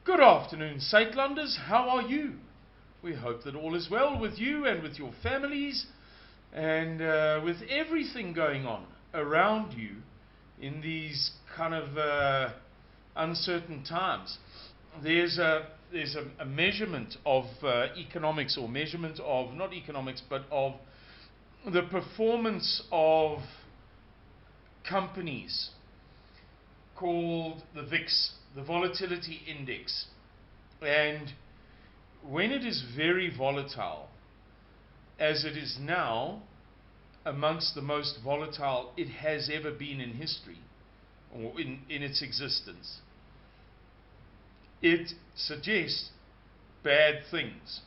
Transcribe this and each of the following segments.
Good afternoon, Saintlanders. How are you? We hope that all is well with you and with your families and with everything going on around you in these kind of uncertain times. There's a measurement of economics, or measurement of, not economics, but of the performance of companies, called the VIX, the Volatility Index. And when it is very volatile, as it is now, amongst the most volatile it has ever been in history, or in its existence, it suggests bad things.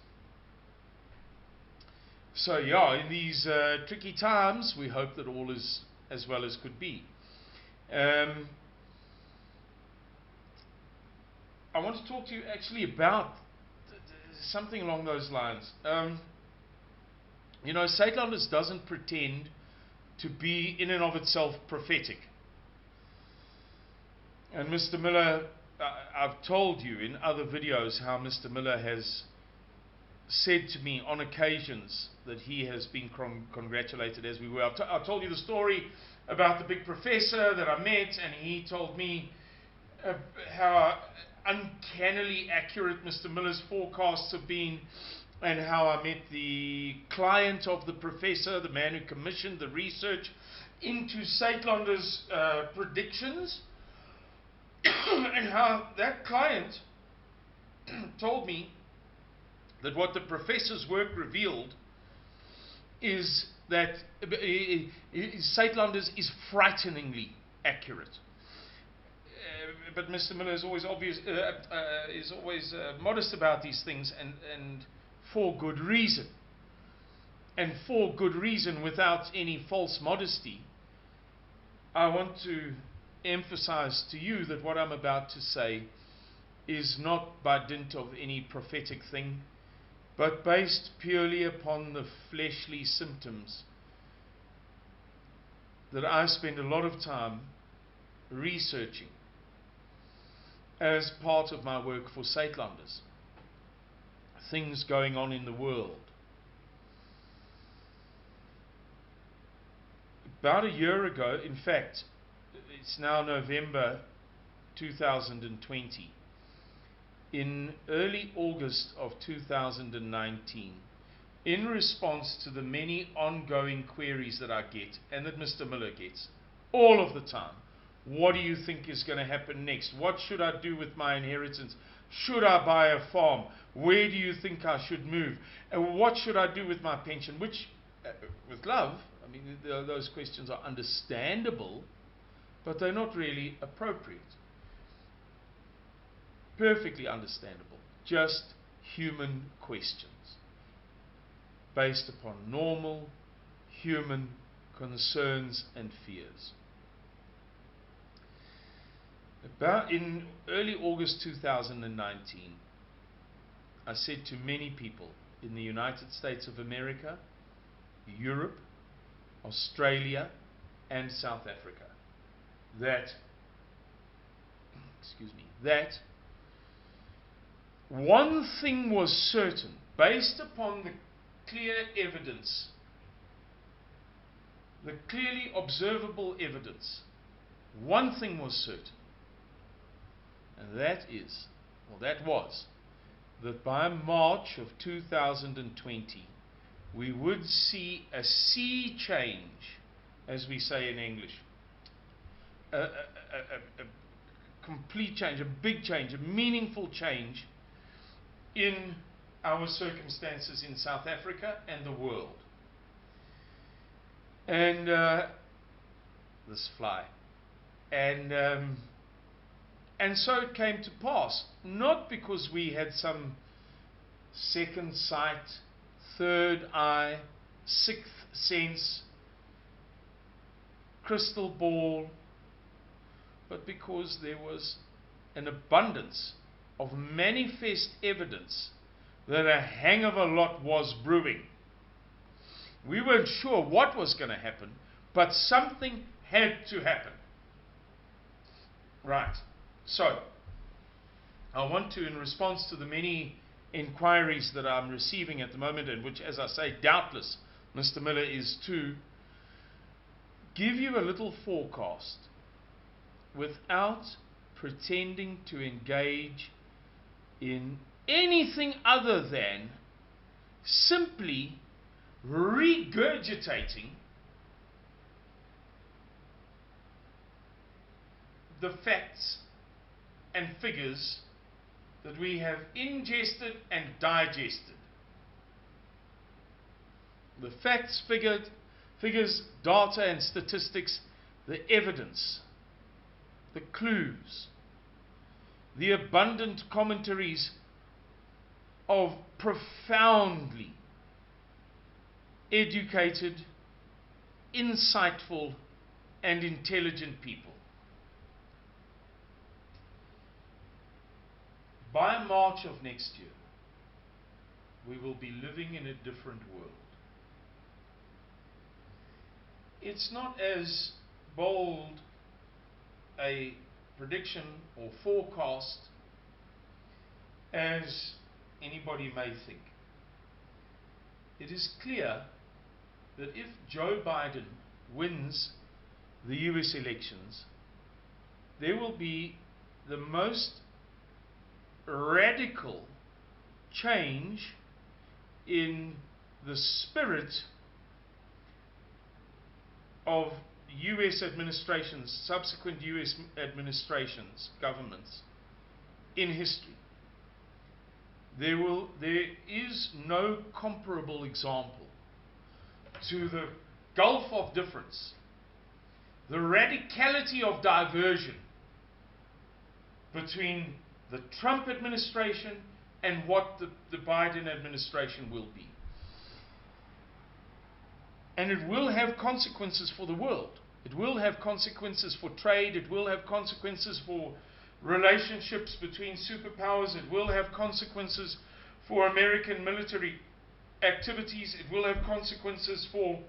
So yeah, in these tricky times, we hope that all is as well as could be. I want to talk to you actually about something along those lines. Saintlanders doesn't pretend to be in and of itself prophetic. And Mr. Miller, I've told you in other videos how Mr. Miller has said to me on occasions that he has been congratulated as we were. I told you the story about the big professor that I met, and he told me how uncannily accurate Mr. Miller's forecasts have been, and how I met the client of the professor, the man who commissioned the research into Saintlanders' predictions, and how that client told me that what the professor's work revealed is that Saintlanders is frighteningly accurate. But Mr. Miller is always modest about these things, and for good reason. And for good reason, without any false modesty. I want to emphasize to you that what I'm about to say is not by dint of any prophetic thing, but based purely upon the fleshly symptoms that I spend a lot of time researching as part of my work for Saintlanders. Things going on in the world. About a year ago, in fact, it's now November 2020, in early August of 2019, in response to the many ongoing queries that I get, and that Mr. Miller gets all of the time. What do you think is going to happen next? What should I do with my inheritance? Should I buy a farm? Where do you think I should move? And what should I do with my pension? Which, with love, I mean, those questions are understandable, but they're not really appropriate. Perfectly understandable. Just human questions based upon normal human concerns and fears. About in early August 2019, I said to many people in the United States of America, Europe, Australia, and South Africa that one thing was certain, based upon the clear evidence, the clearly observable evidence. One thing was certain, and that was that by March of 2020 we would see a sea change, as we say in English, a complete change, a big change, a meaningful change in our circumstances in South Africa and the world. And this fly. And so it came to pass, not because we had some second sight, third eye, sixth sense, crystal ball, but because there was an abundance of manifest evidence that a hang of a lot was brewing. We weren't sure what was going to happen, but something had to happen. Right. So, I want to, in response to the many inquiries that I'm receiving at the moment, and which, as I say, doubtless Mr. Miller is too, give you a little forecast without pretending to engage in anything other than simply regurgitating the facts and figures that we have ingested and digested. The facts, figures, data and statistics, the evidence, the clues, the abundant commentaries of profoundly educated, insightful, and intelligent people. By March of next year, we will be living in a different world. It's not as bold a prediction or forecast as anybody may think. It is clear that if Joe Biden wins the US elections, there will be the most radical change in the spirit of US administrations, subsequent US administrations, governments in history. There is no comparable example to the gulf of difference, the radicality of diversion between the Trump administration and what the Biden administration will be. And it will have consequences for the world. It will have consequences for trade. It will have consequences for relationships between superpowers. It will have consequences for American military activities. It will have consequences for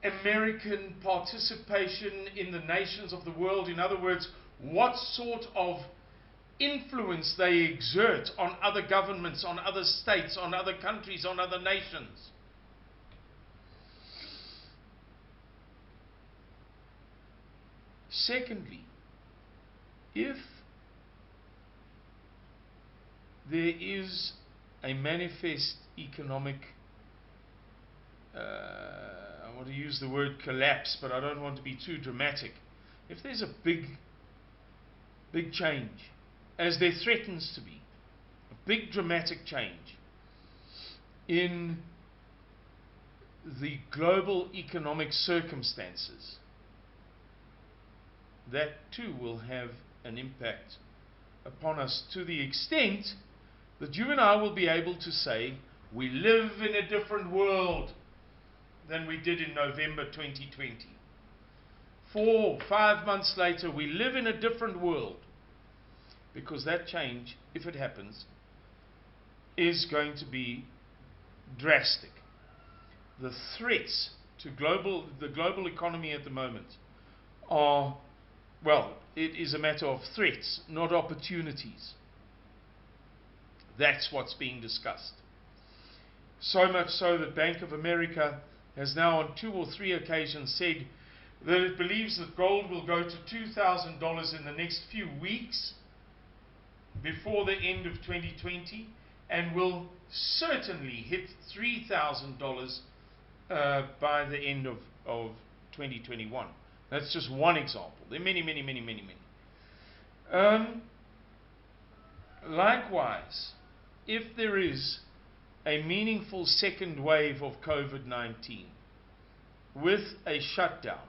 American participation in the nations of the world. In other words, what sort of influence they exert on other governments, on other states, on other countries, on other nations. Secondly, if there is a manifest economic, I want to use the word collapse, but I don't want to be too dramatic. If there's a big change, as there threatens to be, a big dramatic change in the global economic circumstances, that too will have an impact upon us to the extent that you and I will be able to say we live in a different world than we did in November 2020. 4, 5 months later, we live in a different world, because that change, if it happens, is going to be drastic. The threats to the global economy at the moment are, well, it is a matter of threats, not opportunities. That's what's being discussed. So much so that Bank of America has now on 2 or 3 occasions said that it believes that gold will go to $2,000 in the next few weeks before the end of 2020, and will certainly hit $3,000 by the end of 2021. That's just one example. There are many. Likewise, if there is a meaningful second wave of COVID-19 with a shutdown,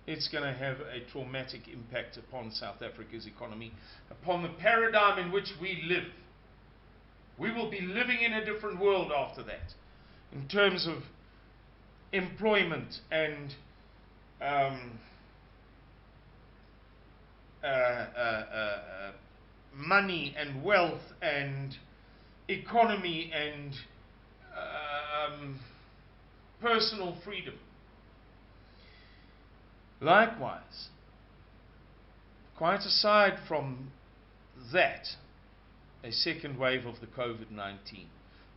it's going to have a traumatic impact upon South Africa's economy, upon the paradigm in which we live. We will be living in a different world after that, in terms of employment and money and wealth and economy and personal freedom. Likewise, quite aside from that, a second wave of the COVID-19.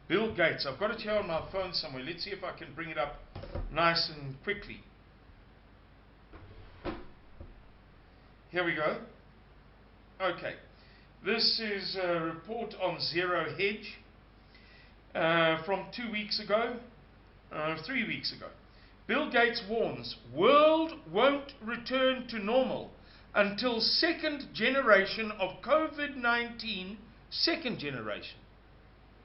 Bill Gates, I've got it here on my phone somewhere. Let's see if I can bring it up nice and quickly. Here we go. Okay. This is a report on Zero Hedge from 2 weeks ago, 3 weeks ago. Bill Gates warns world won't return to normal until second generation of COVID-19, second generation.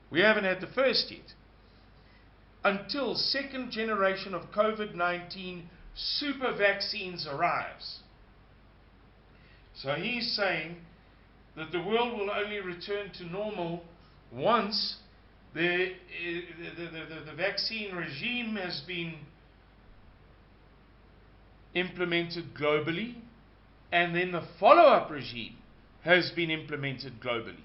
We haven't had the first yet. Until second generation of COVID-19 super vaccines arrives. So he's saying that the world will only return to normal once the vaccine regime has been implemented globally, and then the follow-up regime has been implemented globally.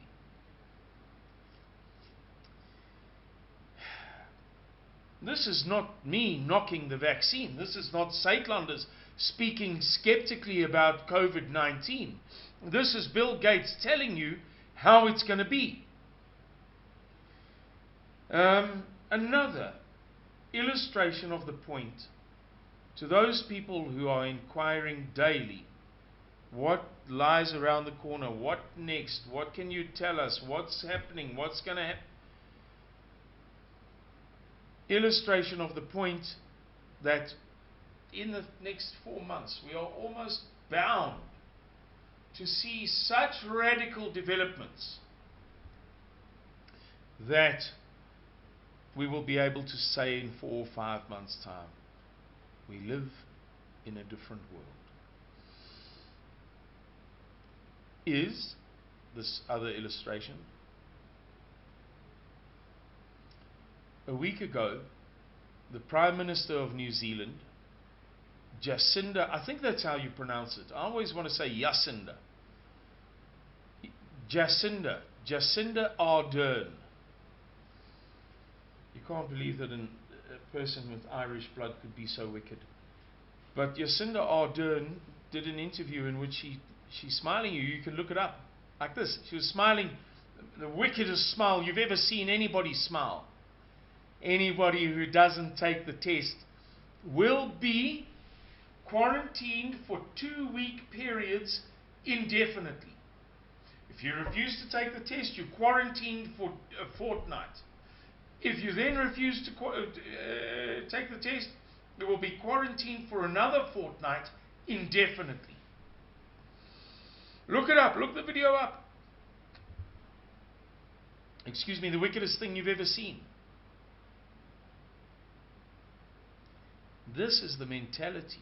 This is not me knocking the vaccine. This is not Saitlanders speaking skeptically about COVID-19. This is Bill Gates telling you how it's going to be. Another illustration of the point to those people who are inquiring daily, what lies around the corner, what next, what can you tell us, what's happening, what's going to happen. Illustration of the point that in the next 4 months we are almost bound to see such radical developments that we will be able to say in 4 or 5 months' time, we live in a different world. Is this other illustration? A week ago, the Prime Minister of New Zealand, Jacinda, I think that's how you pronounce it. I always want to say Jacinda. Jacinda Ardern. You can't believe that a person with Irish blood could be so wicked. But Jacinda Ardern did an interview in which she's smiling. You can look it up like this. She was smiling, the wickedest smile you've ever seen anybody smile. Anybody who doesn't take the test will be quarantined for 2-week periods indefinitely. If you refuse to take the test, you're quarantined for a fortnight. If you then refuse to take the test, you will be quarantined for another fortnight indefinitely. Look it up. Look the video up. Excuse me, the wickedest thing you've ever seen. This is the mentality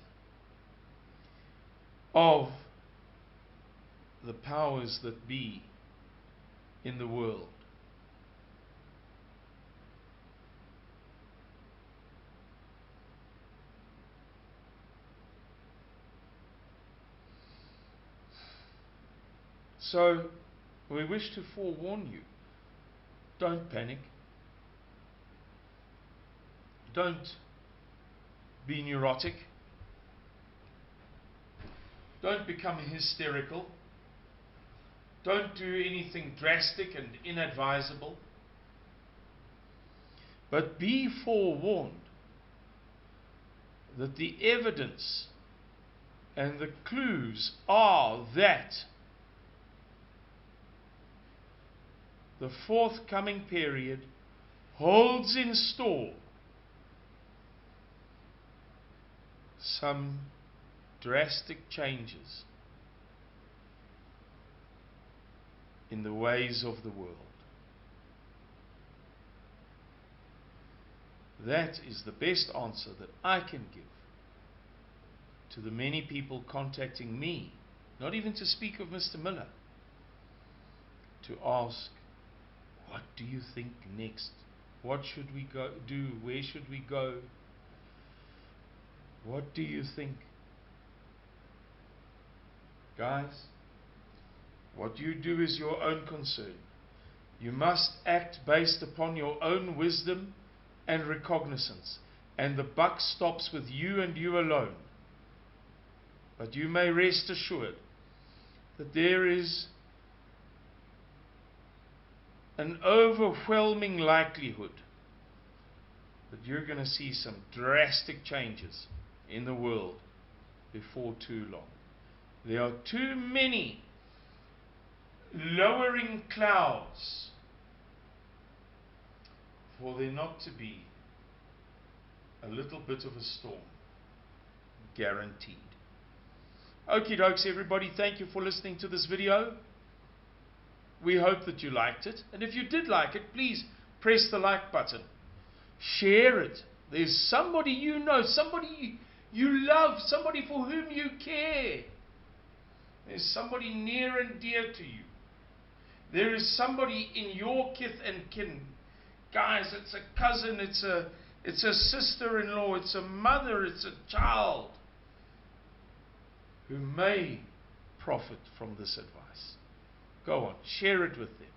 of the powers that be in the world. So, we wish to forewarn you, don't panic. Don't be neurotic. Don't become hysterical. Don't do anything drastic and inadvisable. But be forewarned that the evidence and the clues are that the forthcoming period holds in store some drastic changes in the ways of the world. That is the best answer that I can give to the many people contacting me, not even to speak of Mr. Miller, to ask, what do you think next? What should we do? Where should we go? What do you think? Guys, what you do is your own concern. You must act based upon your own wisdom and recognizance, and the buck stops with you and you alone. But you may rest assured that there is an overwhelming likelihood that you're going to see some drastic changes in the world before too long. There are too many lowering clouds for there not to be a little bit of a storm, guaranteed. Okie dokes, everybody, thank you for listening to this video. We hope that you liked it, and if you did like it, please press the like button. Share it. There's somebody you know, somebody you love, somebody for whom you care. There's somebody near and dear to you. There is somebody in your kith and kin. Guys, it's a cousin, it's a sister-in-law, it's a mother, it's a child who may profit from this advice. Go on, share it with them.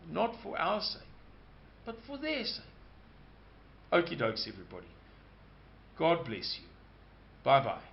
Not for our sake, but for their sake. Okie dokes, everybody. God bless you. Bye-bye.